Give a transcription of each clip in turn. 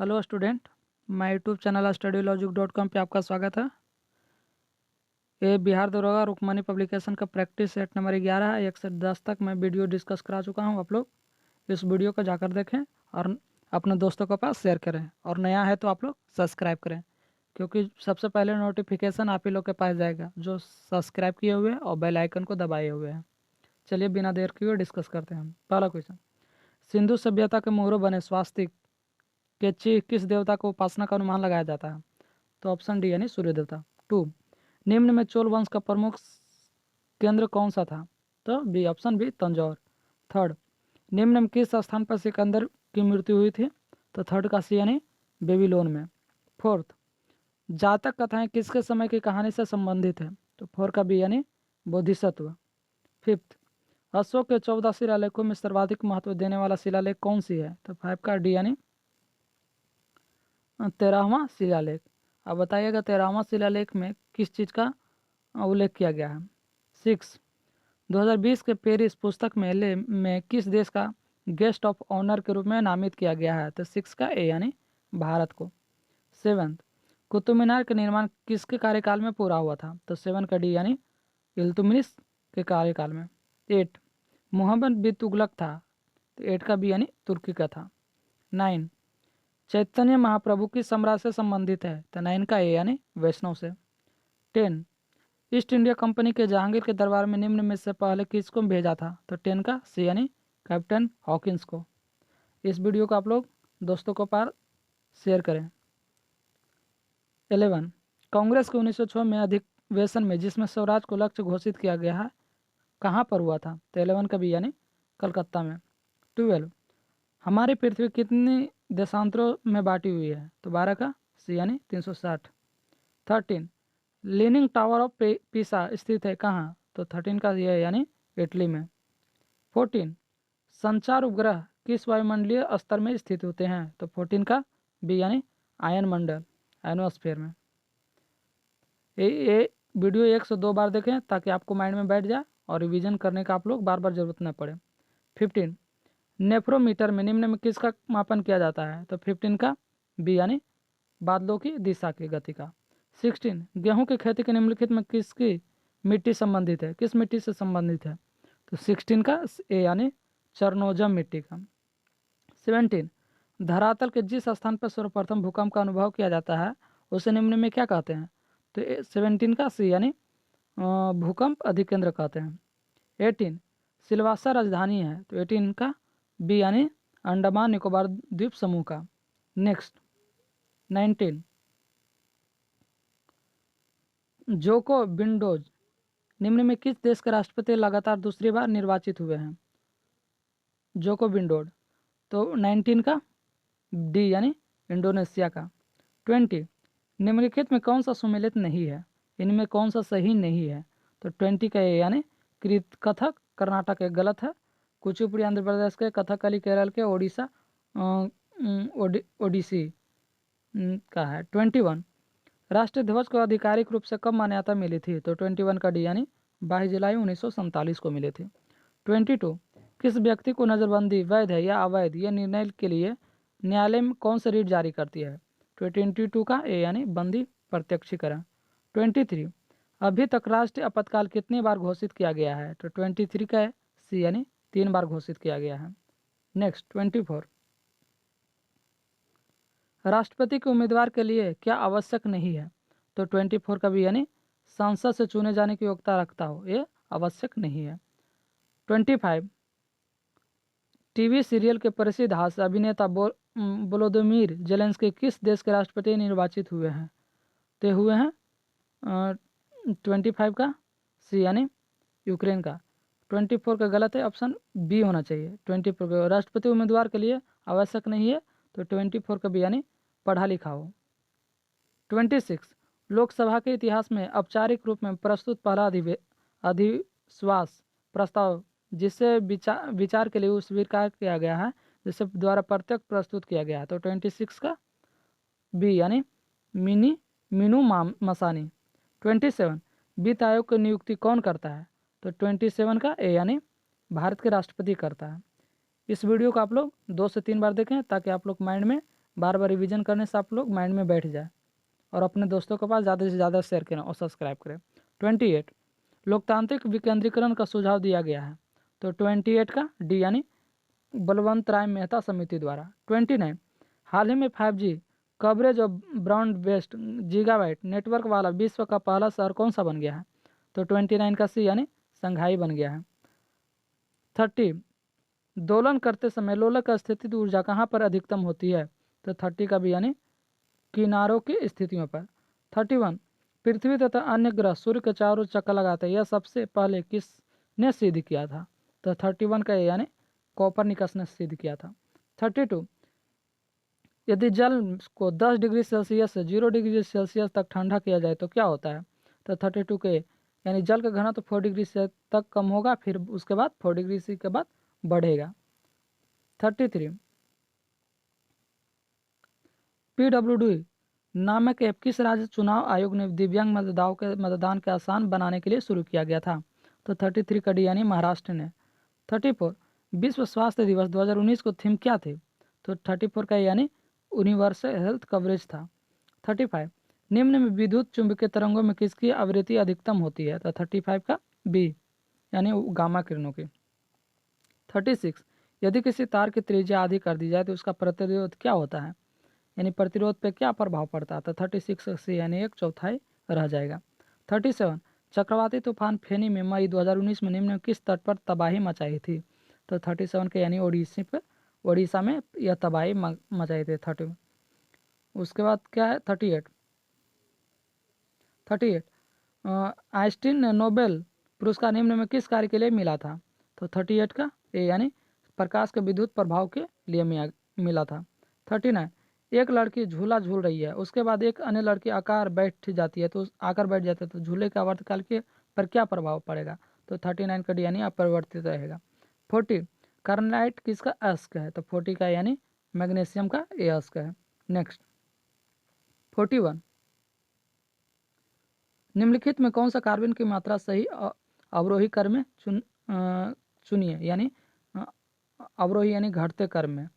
Hello student, my YouTube channel studylogic.com पे आपका स्वागत है। ये बिहार दरोगा रुकमनी पब्लिकेशन का प्रैक्टिस सेट नंबर 11 है। 1 से 10 तक मैं वीडियो डिस्कस करा चुका हूँ। आप लोग इस वीडियो को जाकर देखें और अपने दोस्तों के पास शेयर करें, और नया है तो आप लोग सब्सक्राइब करें, क्योंकि सबसे पहले नोटिफिकेशन आप ही लोग के पास जाएगा जो सब्सक्राइब किए हुए हैं और बेल आइकन को दबाए हुए हैं। चलिए बिना देर किए डिस्कस करते हैं। पहला क्वेश्चन, सिंधु सभ्यता के मोहरों बने स्वास्तिक के चिन्ह किस देवता को उपासना का अनुमान लगाया जाता है? तो ऑप्शन डी यानी सूर्य देवता। 2, निम्न में चोल वंश का प्रमुख केंद्र कौन सा था? तो B, option B, Tanjore. Third, निम्न में किस स्थान पर सिकंदर की मृत्यु हुई थी? तो थर्ड का सी यानी बेबीलोन में। फोर्थ, जातक कथाएं किसके समय की कहानी से संबंधित है? तो फोर का बी यानी बोधिसत्व। फिफ्थ, अशोक के 14 शिलालेखों में सर्वाधिक महत्व देने वाला शिलालेख कौन सी है? तो 5 का डी यानी 13वां शिलालेख। अब बताइएगा 13वां शिलालेख में किस चीज़ का उल्लेख किया गया है? 6, 2020 के पेरिस पुस्तक मेले में किस देश का गेस्ट ऑफ ऑनर के रूप में नामित किया गया है? तो 6 का ए यानी भारत को। 7, कुतुब मीनार का निर्माण किसके कार्यकाल में पूरा हुआ था? तो 7 का डी यानी इल्तुतमिश के कार्यकाल में। 8, मोहम्मद बिन तुगलक था? तो 8 का बी यानी तुर्की का था। 9, चैतन्य महाप्रभु किस सम्राट से संबंधित है? तो 9 का ए यानी वैष्णव से। 10, ईस्ट इंडिया कंपनी के जहांगीर के दरबार में निम्न में से पहले किसको भेजा था? तो 10 का सी यानी कैप्टन हॉकिंस को। इस वीडियो को आप लोग दोस्तों को पार शेयर करें। 11, कांग्रेस के 1906 में अधिवेशन में जिसमें स्वराज को लक्ष्य घोषित किया गया है कहाँ पर हुआ था? तो 11 का बी यानी कलकत्ता में। 12, हमारी पृथ्वी कितनी देशांतरों में बांटी हुई है? तो 12 का सी यानी 360। 13, लीनिंग टावर ऑफ पीसा स्थित है कहाँ? तो 13 का यह यानी इटली में। 14, संचार उपग्रह किस वायुमंडलीय स्तर में स्थित होते हैं? तो 14 का बी यानी आयन मंडल, आयनोस्फीयर में। ये वीडियो 1 से 2 बार देखें ताकि आपको माइंड में बैठ जाए और रिवीजन करने का आप लोग बार बार जरूरत न पड़े। 15, नेफ्रोमीटर में निम्न में किसका मापन किया जाता है? तो 15 का बी यानी बादलों की दिशा की गति का। 16, गेहूं की खेती के निम्नलिखित में किसकी मिट्टी संबंधित है? किस मिट्टी से संबंधित है? तो 16 का ए यानी चरनोजम मिट्टी का। 17, धरातल के जिस स्थान पर सर्वप्रथम भूकंप का अनुभव किया जाता है उसे निम्न में क्या कहते हैं? तो 17 का सी यानी भूकंप अधिकेंद्र कहते हैं। 18, सिलवासा राजधानी है? तो 18 का बी यानी अंडमान निकोबार द्वीप समूह का। नेक्स्ट 19, जोको विंडोज निम्न में किस देश के राष्ट्रपति लगातार दूसरी बार निर्वाचित हुए हैं? जोको विंडोड। तो 19 का डी यानी इंडोनेशिया का। 20, निम्नलिखित में कौन सा सुमेलित नहीं है? इनमें कौन सा सही नहीं है? तो 20 का ए यानी कथक कर्नाटक एक गलत है, कुचिपुड़ी आंध्र प्रदेश के, कथकली केरल के, ओडिशा ओडिसी का है। 21, राष्ट्रीय ध्वज को आधिकारिक रूप से कब मान्यता मिली थी? तो 21 का डी यानी 22 जुलाई 1947 को मिली थी। 22, किस व्यक्ति को नज़रबंदी वैध है या अवैध यह निर्णय के लिए न्यायालय में कौन सा रीट जारी करती है? 22 का ए यानी बंदी प्रत्यक्षीकरण। 23, अभी तक राष्ट्रीय आपातकाल कितनी बार घोषित किया गया है? तो 23 का सी यानी 3 बार घोषित किया गया है। नेक्स्ट 24, राष्ट्रपति के उम्मीदवार के लिए क्या आवश्यक नहीं है? तो 24 का भी यानी संसद से चुने जाने की योग्यता रखता हो, ये आवश्यक नहीं है। 25, टीवी सीरियल के प्रसिद्ध हास्य अभिनेता वोलोदिमीर जेलेंस्की किस देश के राष्ट्रपति निर्वाचित हुए हैं? तो हुए हैं 25 का सी यानी यूक्रेन का। 24 का गलत है, ऑप्शन बी होना चाहिए। 24 का राष्ट्रपति उम्मीदवार के लिए आवश्यक नहीं है, तो 24 का बी यानी पढ़ा लिखा हो। 26, लोकसभा के इतिहास में औपचारिक रूप में प्रस्तुत पहला अधिविश्वास प्रस्ताव जिसे विचार के लिए स्वीकार किया गया है, जिसे द्वारा प्रत्यक्ष प्रस्तुत किया गया है। तो 26 का बी यानी मीनू मसानी। 27, वित्त आयोग की नियुक्ति कौन करता है? तो 27 का ए यानी भारत के राष्ट्रपति करता है। इस वीडियो को आप लोग 2 से 3 बार देखें ताकि आप लोग माइंड में बार बार रिवीजन करने से आप लोग माइंड में बैठ जाए और अपने दोस्तों के पास ज़्यादा से ज़्यादा शेयर करें और सब्सक्राइब करें। 28 लोकतांत्रिक विकेंद्रीकरण का सुझाव दिया गया है। तो 28 का डी यानी बलवंत राय मेहता समिति द्वारा। 29 हाल ही में 5G कवरेज और ब्रॉड बेस्ड गीगाबाइट नेटवर्क वाला विश्व का पहला शहर कौन सा बन गया है? तो 29 का सी यानी संघाई बन गया है। 30 दोलन करते समय लोलक स्थिति ऊर्जा कहाँ पर अधिकतम होती है? तो 30 का भी यानी किनारों की स्थितियों पर। 31 पृथ्वी तथा अन्य ग्रह सूर्य के चारों चक्कर लगाते हैं, यह सबसे पहले किसने सिद्ध किया था? तो 31 का यानी कोपरनिकस ने सिद्ध किया था। 32 यदि जल को 10 डिग्री सेल्सियस से 0 डिग्री सेल्सियस तक ठंडा किया जाए तो क्या होता है? तो 32 के यानी जल का घनत्व 4 डिग्री से तक कम होगा, फिर उसके बाद 4 डिग्री सी के बाद बढ़ेगा। 33 PWD नामक ऐप किस राज्य चुनाव आयोग ने दिव्यांग मतदान के आसान बनाने के लिए शुरू किया गया था? तो 33 का डी यानी महाराष्ट्र ने। 34 विश्व स्वास्थ्य दिवस 2019 को थीम क्या थे? तो 34 का यानी यूनिवर्सल हेल्थ कवरेज था। 35 निम्न में विद्युत चुंबकीय तरंगों में किसकी आवृत्ति अधिकतम होती है? तो 35 का बी यानी गामा किरणों की। 36 यदि किसी तार की त्रिज्या आधी कर दी जाए तो उसका प्रतिरोध क्या होता है, यानी प्रतिरोध पे क्या प्रभाव पड़ता है? तो 36 से यानी 1/4 रह जाएगा। 37 चक्रवाती तूफान फेनी में मई 2019 में निम्न किस तट पर तबाही मचाई थी? तो 37 के यानी उड़ीसा में यह तबाही मचाई थी 30। उसके बाद क्या है 38 आइंस्टीन ने नोबेल पुरस्कार निम्न में किस कार्य के लिए मिला था? तो 38 का ए यानी प्रकाश के विद्युत प्रभाव के लिए मिला था। 39 एक लड़की झूला झूल रही है, उसके बाद एक अन्य लड़की आकर बैठ जाती है तो झूले के आवर्तकाल के पर क्या प्रभाव पड़ेगा? तो 39 का डी यानी अपरिवर्तित रहेगा। 40 कार्बोनाइट किसका अयस्क है? तो 40 का यानी मैग्नीशियम का ए अयस्क है। नेक्स्ट 41 निम्नलिखित में कौन सा कार्बन की मात्रा सही अवरोही क्रम में चुनिए, यानी अवरोही यानी घटते क्रम में,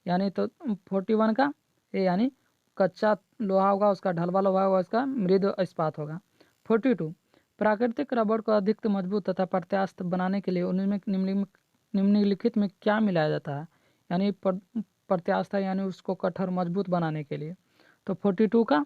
यानी तो 41 का ए यानी कच्चा लोहा होगा, उसका ढलवा लोहा होगा, उसका मृद इस्पात होगा। 42 प्राकृतिक रबड़ को अधिक मजबूत तथा प्रत्यास्थ बनाने के लिए उनमें निम्नलिखित में क्या मिलाया जाता है? यानी प्रत्यास्थ यानी उसको कठोर मजबूत बनाने के लिए। तो 42 का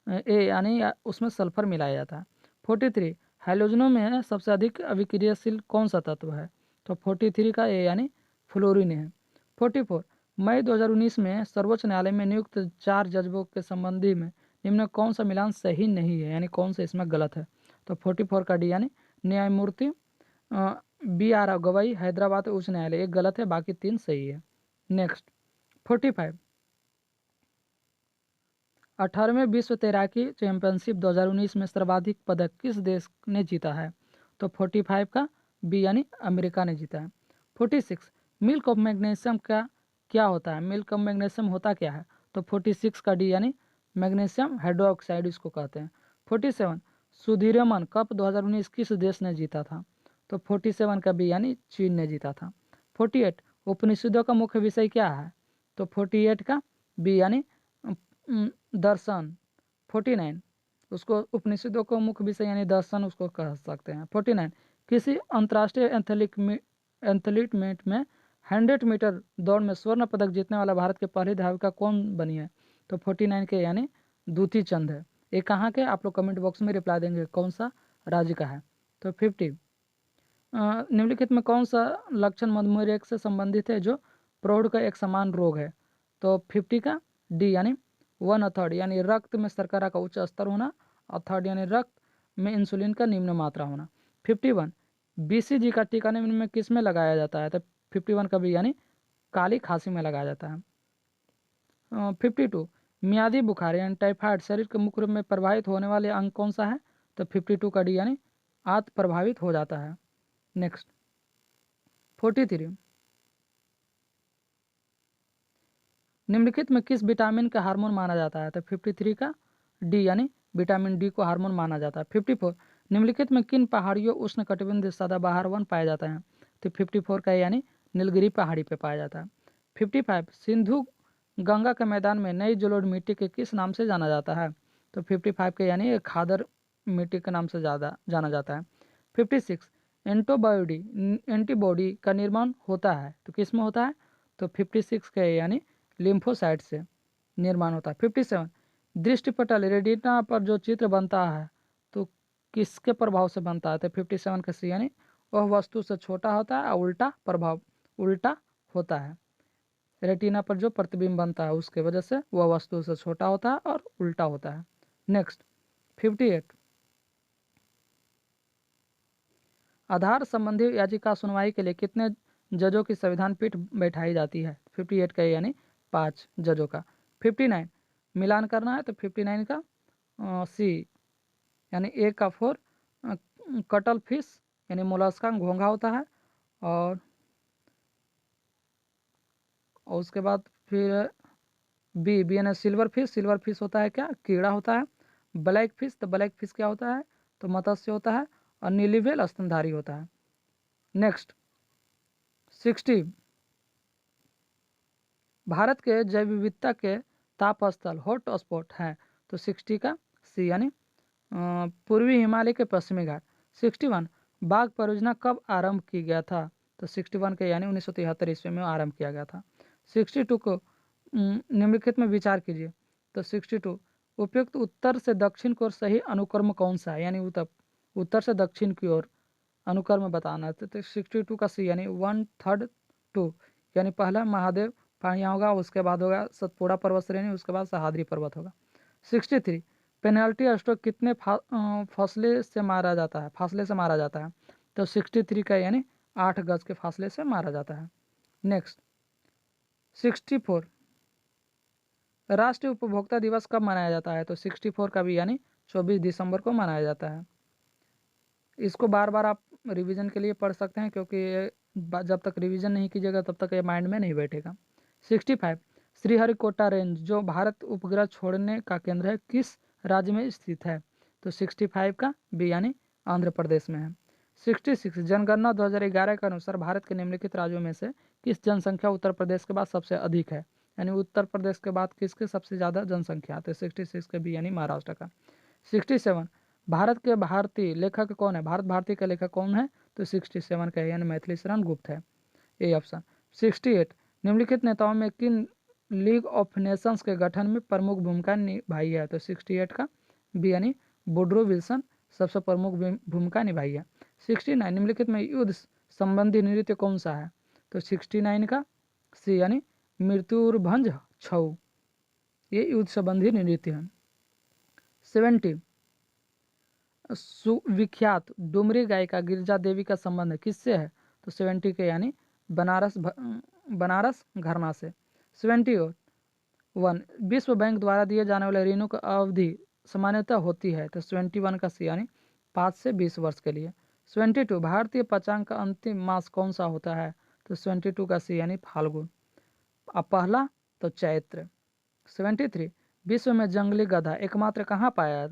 ए यानी उसमें सल्फर मिलाया जाता है। 43 हैलोजनों में सबसे अधिक अभिक्रियाशील कौन सा तत्व है? तो 43 का ए यानी फ्लोरीन है। 44 मई 2019 में सर्वोच्च न्यायालय में नियुक्त 4 जजों के संबंधी में निम्न कौन सा मिलान सही नहीं है, यानी कौन सा इसमें गलत है? तो 44 का डी यानी न्यायमूर्ति BR गवाई हैदराबाद उच्च न्यायालय, एक गलत है, बाकी 3 सही है। नेक्स्ट 45 18वें विश्व तैराकी चैंपियनशिप 2019 में सर्वाधिक पदक किस देश ने जीता है? तो 45 का बी यानी अमेरिका ने जीता है। 46 मिल्क ऑफ मैग्नीशियम का क्या होता है? मिल्क ऑफ मैग्नीशियम होता क्या है? तो 46 का डी यानी मैग्नीशियम हाइड्रोक्साइड इसको कहते हैं। 47 सुधीरमन कप 2019 किस देश ने जीता था? तो 47 का बी यानी चीन ने जीता था। 48 उपनिषदों का मुख्य विषय क्या है? तो 48 का बी यानी दर्शन। 49 उसको उपनिषदों को मुख्य विषय यानी दर्शन उसको कह सकते हैं। 49 किसी अंतर्राष्ट्रीय एथलीट मीट में 100 मीटर दौड़ में स्वर्ण पदक जीतने वाला भारत के पहले धाविका कौन बनी है? तो 49 के यानी दूती चंद है। ये कहाँ के? आप लोग कमेंट बॉक्स में रिप्लाई देंगे कौन सा राज्य का है। तो 50 निम्नलिखित में कौन सा लक्षण मधुमेह से संबंधित है जो प्रौढ़ का एक समान रोग है? तो 50 का डी यानी 1/3 यानी रक्त में शर्करा का उच्च स्तर होना, और 3 यानी रक्त में इंसुलिन का निम्न मात्रा होना। 51 BCG का टीका निम्न में किस में लगाया जाता है? तो 51 का भी यानी काली खांसी में लगाया जाता है। 52 मियादी बुखार यानी टाइफाइड शरीर के मुख्य रूप में प्रभावित होने वाले अंग कौन सा है? तो 52 का डी यानी आत प्रभावित हो जाता है। नेक्स्ट 43 निम्नलिखित में किस विटामिन का हार्मोन माना जाता है? तो 53 का डी यानी विटामिन डी को हार्मोन माना जाता है। 54 निम्नलिखित में किन पहाड़ियों उष्ण कटिबंधीय सदाबहार वन पाया जाता है? तो 54 का यानी नीलगिरी पहाड़ी पे पाया जाता है। 55 सिंधु गंगा के मैदान में नई जलोढ़ मिट्टी के किस नाम से जाना जाता है? तो 55 के यानी खादर मिट्टी के नाम से ज़्यादा जाना जाता है। 56 एंटीबॉडी का निर्माण होता है तो किस में होता है? तो 56 के यानी लिम्फोसाइट से निर्माण होता है। 57 दृष्टिपटल रेटिना पर जो चित्र बनता है तो किसके प्रभाव से बनता है? तो 57 का सी यानी वह वस्तु से छोटा होता है और उल्टा प्रभाव उल्टा होता है। रेटिना पर जो प्रतिबिंब बनता है उसके वजह से वह वस्तु से छोटा होता है और उल्टा होता है। नेक्स्ट 58 आधार संबंधी याचिका सुनवाई के लिए कितने जजों की संविधान पीठ बैठाई जाती है? 58 का यानी 5 जजों का। 59 मिलान करना है तो 59 का सी यानी ए का 4 कटल फिश यानी मोलस्का घोंघा होता है और उसके बाद फिर बी यानी सिल्वर फिश होता है क्या? कीड़ा होता है। ब्लैक फिश तो ब्लैक फिश क्या होता है? तो मत्स्य होता है और नीली व्हेल स्तनधारी होता है। नेक्स्ट 60 भारत के जैव विविधता के ताप स्थल हॉट स्पॉट हैं तो 60 का सी यानी पूर्वी हिमालय के पश्चिमी घाट। 61 बाघ परियोजना कब आरंभ की गया था? तो 61 के यानी 1973 ईस्वी में आरंभ किया गया था। 62 को निम्नलिखित में विचार कीजिए तो 62 उपयुक्त उत्तर से दक्षिण की ओर सही अनुक्रम कौन सा है? यानी उत्तर से दक्षिण की ओर अनुक्रम बताना है तो 62 का सी यानी 1/3 2 यानी पहला महादेव पहाड़ियाँ होगा, उसके बाद होगा सतपुड़ा पर्वत श्रेणी, उसके बाद सहाद्री पर्वत होगा। 63 पेनल्टी स्ट्रोक कितने फासले से मारा जाता है? तो 63 का यानी 8 गज के फासले से मारा जाता है। नेक्स्ट 64 राष्ट्रीय उपभोक्ता दिवस कब मनाया जाता है? तो 64 का भी यानी 24 दिसंबर को मनाया जाता है। इसको बार बार आप रिवीजन के लिए पढ़ सकते हैं क्योंकि जब तक रिवीजन नहीं कीजिएगा तब तक ये माइंड में नहीं बैठेगा। 65 श्रीहरिकोटा रेंज जो भारत उपग्रह छोड़ने का केंद्र है किस राज्य में स्थित है? तो 65 का बी यानी आंध्र प्रदेश में है। 66 जनगणना 2011 के अनुसार भारत के निम्नलिखित राज्यों में से किस जनसंख्या उत्तर प्रदेश के बाद सबसे अधिक है? यानी उत्तर प्रदेश के बाद किसके सबसे ज़्यादा जनसंख्या? तो 66 का बी यानी महाराष्ट्र का। 67 भारत के भारतीय लेखक कौन है? भारत भारती का लेखक कौन है? तो 67 का यानी मैथिली शरण गुप्त है, ए ऑप्शन। 68 निम्नलिखित नेताओं में किन लीग ऑफ नेशंस के गठन में प्रमुख भूमिका निभाई है? तो 68 का बी यानी वुड्रो विल्सन सबसे प्रमुख भूमिका निभाई है। 69 निम्नलिखित में युद्ध संबंधी नृत्य कौन सा है? तो 69 का सी यानी मृत्युर्भंज छऊ, ये युद्ध संबंधी नृत्य है। 70 सुविख्यात डुमरी गायिका गिरिजा देवी का संबंध किससे है? तो 70 के यानी बनारस घराना से। 71 विश्व बैंक द्वारा दिए जाने वाले ऋणों की अवधि सामान्यतः होती है तो 71 का सी यानी 5 से 20 वर्ष के लिए। 72 भारतीय पंचांग का अंतिम मास कौन सा होता है? तो 72 का सी यानी फाल्गुन और पहला तो चैत्र। 73 विश्व में जंगली गधा एकमात्र कहाँ पाया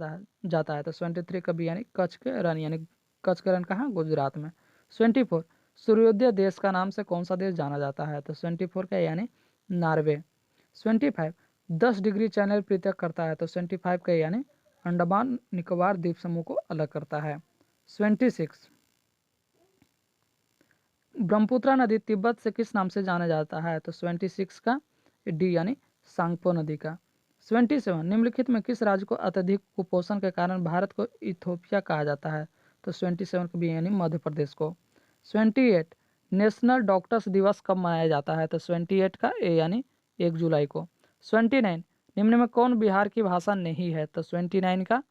जाता है? तो 73 का बी यानी कच्छ के रण, यानी कच्छ के रण कहाँ? गुजरात में। 74 सूर्योदय देश का नाम से कौन सा देश जाना जाता है? तो 74 का यानी नॉर्वे। 25 10 डिग्री चैनल पृथक करता है तो 25 का यानी अंडमान निकोबार द्वीप समूह को अलग करता है। 26 ब्रह्मपुत्र नदी तिब्बत से किस नाम से जाना जाता है? तो 26 का डी यानी सांगपो नदी का। 77 निम्नलिखित में किस राज्य को अत्यधिक कुपोषण के कारण भारत को इथोपिया कहा जाता है? तो 27 का बी यानी मध्य प्रदेश को। 28 नेशनल डॉक्टर्स दिवस कब मनाया जाता है? तो 28 का ए यानी 1 जुलाई को। 29 निम्न में कौन बिहार की भाषा नहीं है? तो 29 का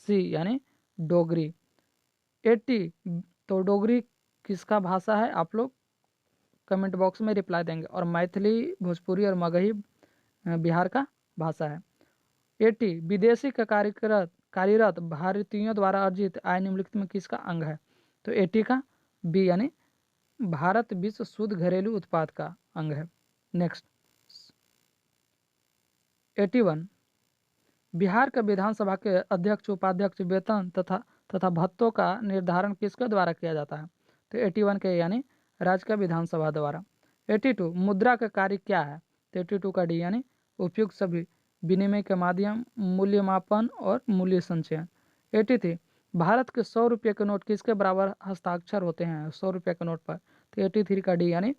सी यानी डोगरी। 80 तो डोगरी किसका भाषा है? आप लोग कमेंट बॉक्स में रिप्लाई देंगे। और मैथिली, भोजपुरी और मगही बिहार का भाषा है। 80 विदेशी का कार्यरत भारतीयों द्वारा अर्जित आय निम्नलिखित में किसका अंग है? तो 80 का बी यानी भारत विश्व शुद्ध घरेलू उत्पाद का अंग है। नेक्स्ट 81 बिहार के विधानसभा के अध्यक्ष उपाध्यक्ष वेतन तथा भत्तों का निर्धारण किसके द्वारा किया जाता है? तो 81 के यानी राज्य का विधानसभा द्वारा। 82 मुद्रा का कार्य क्या है? तो 82 का डी यानी उपयुक्त सभी विनिमय के माध्यम, मूल्य मापन और मूल्य संचयन। 83 भारत के 100 रुपये के नोट किसके बराबर हस्ताक्षर होते हैं 100 रुपये के नोट पर? तो 83 का डी यानी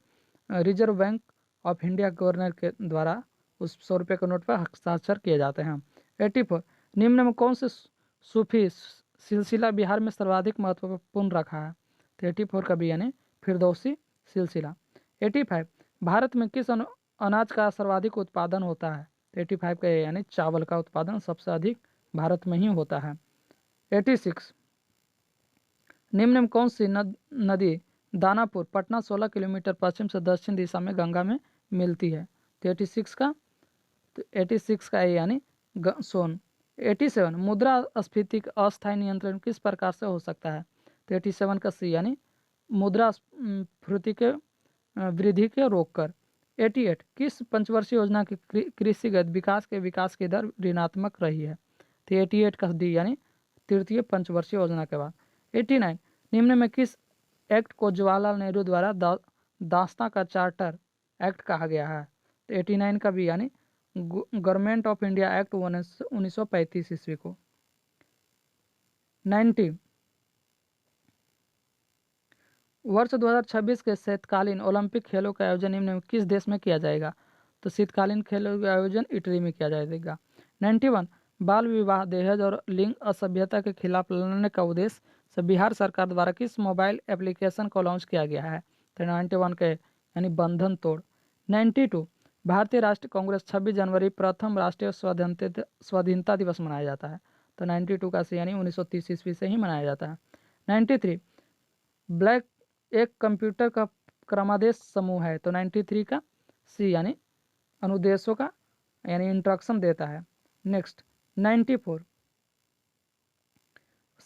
reserve bank of India governor के द्वारा उस 100 रुपये के नोट पर हस्ताक्षर किए जाते हैं। 84 निम्न में कौन से सूफी सिलसिला बिहार में सर्वाधिक महत्वपूर्ण रखा है? तो 84 का बी यानी फिरदौसी सिलसिला। 85 भारत में किस अनाज का सर्वाधिक उत्पादन होता है? तो 85 का यानी चावल का उत्पादन सबसे अधिक भारत में ही होता है। 86 निम्न में कौन सी नदी दानापुर पटना 16 किलोमीटर पश्चिम से दक्षिण दिशा में गंगा में मिलती है? तो 86 का यानी सोन। 87 मुद्रास्फीति का अस्थायी नियंत्रण किस प्रकार से हो सकता है? तो 87 का सी यानी मुद्रास्फीति के वृद्धि के रोककर। 88 किस पंचवर्षीय योजना की कृषिगत विकास की दर ऋणात्मक रही है? तो 88 का डी यानी तृतीय पंचवर्षीय योजना के बाद। 89 निम्न में किस एक्ट को जवाहरलाल नेहरू द्वारा दास्ता का चार्टर एक्ट कहा गया है? तो 89 का बी यानी गवर्नमेंट ऑफ इंडिया एक्ट 1935 ईस्वी को। 90 वर्ष 2026 के शीतकालीन ओलंपिक खेलों का आयोजन निम्न में किस देश में किया जाएगा? तो शीतकालीन खेलों का आयोजन इटली में किया जाएगा। 91 बाल विवाह, दहेज और लिंग असभ्यता के खिलाफ लड़ने का उद्देश्य से बिहार सरकार द्वारा किस मोबाइल एप्लीकेशन को लॉन्च किया गया है? तो 91 के यानी बंधन तोड़। 92 भारतीय राष्ट्रीय कांग्रेस 26 जनवरी प्रथम राष्ट्रीय स्वाधीनता दिवस मनाया जाता है। तो 92 का सी यानी 1930 ईस्वी से ही मनाया जाता है। 93 ब्लैक एक कंप्यूटर का क्रमादेश समूह है। तो 93 का सी यानी अनुदेशों का यानी इंस्ट्रक्शन देता है। नेक्स्ट 94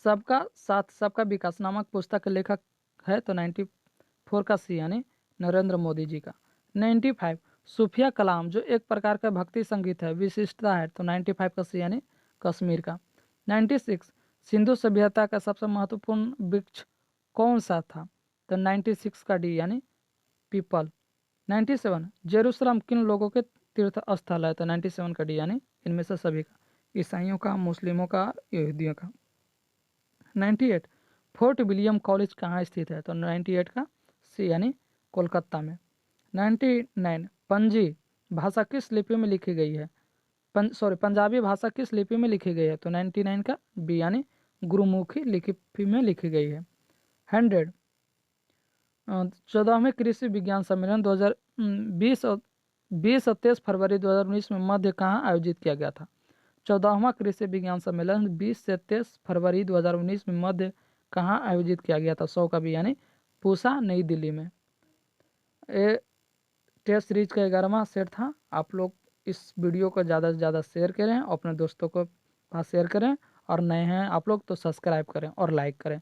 सबका साथ सबका विकास नामक पुस्तक के लेखक है। तो 94 का सी यानी नरेंद्र मोदी जी का। 95 सूफिया कलाम जो एक प्रकार का भक्ति संगीत है विशिष्टता है। तो 95 का सी यानी कश्मीर का। 96 सिंधु सभ्यता का सबसे महत्वपूर्ण वृक्ष कौन सा था? तो 96 का डी यानी पीपल। 97 जेरूसलम किन लोगों के तीर्थ स्थल है? तो 97 का डी यानी इनमें से सभी का, ईसाइयों का, मुस्लिमों का, यहूदियों का। 98 फोर्ट विलियम कॉलेज कहाँ स्थित है? तो 98 का सी यानी कोलकाता में। 99 पंजी भाषा किस लिपि में लिखी गई है? पंजाबी भाषा किस लिपि में लिखी गई है? तो 99 का बी यानी गुरुमुखी लिपि में लिखी गई है। 100 14वें कृषि विज्ञान सम्मेलन 2020 और 20 और 23 फरवरी 2019 में मध्य कहाँ आयोजित किया गया था? 14वां कृषि विज्ञान सम्मेलन 20 से 23 फरवरी 2019 में मध्य कहाँ आयोजित किया गया था? 100 का भी यानी पूसा नई दिल्ली में। ये टेस्ट सीरीज का 11वां सेट था। आप लोग इस वीडियो को ज़्यादा से ज़्यादा शेयर करें, अपने दोस्तों को पास शेयर करें, और नए हैं आप लोग तो सब्सक्राइब करें और लाइक करें।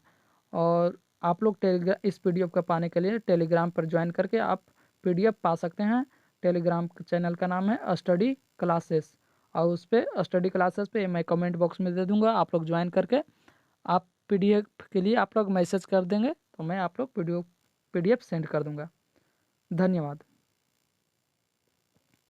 और आप लोग इस पीडीएफ को पाने के लिए टेलीग्राम पर ज्वाइन करके आप पीडीएफ पा सकते हैं। टेलीग्राम चैनल का नाम है स्टडी क्लासेस, और उस पर स्टडी क्लासेस पे मैं कमेंट बॉक्स में दे दूंगा। आप लोग ज्वाइन करके आप पीडीएफ के लिए आप लोग मैसेज कर देंगे तो मैं आप लोग पीडीएफ सेंड कर दूंगा। धन्यवाद।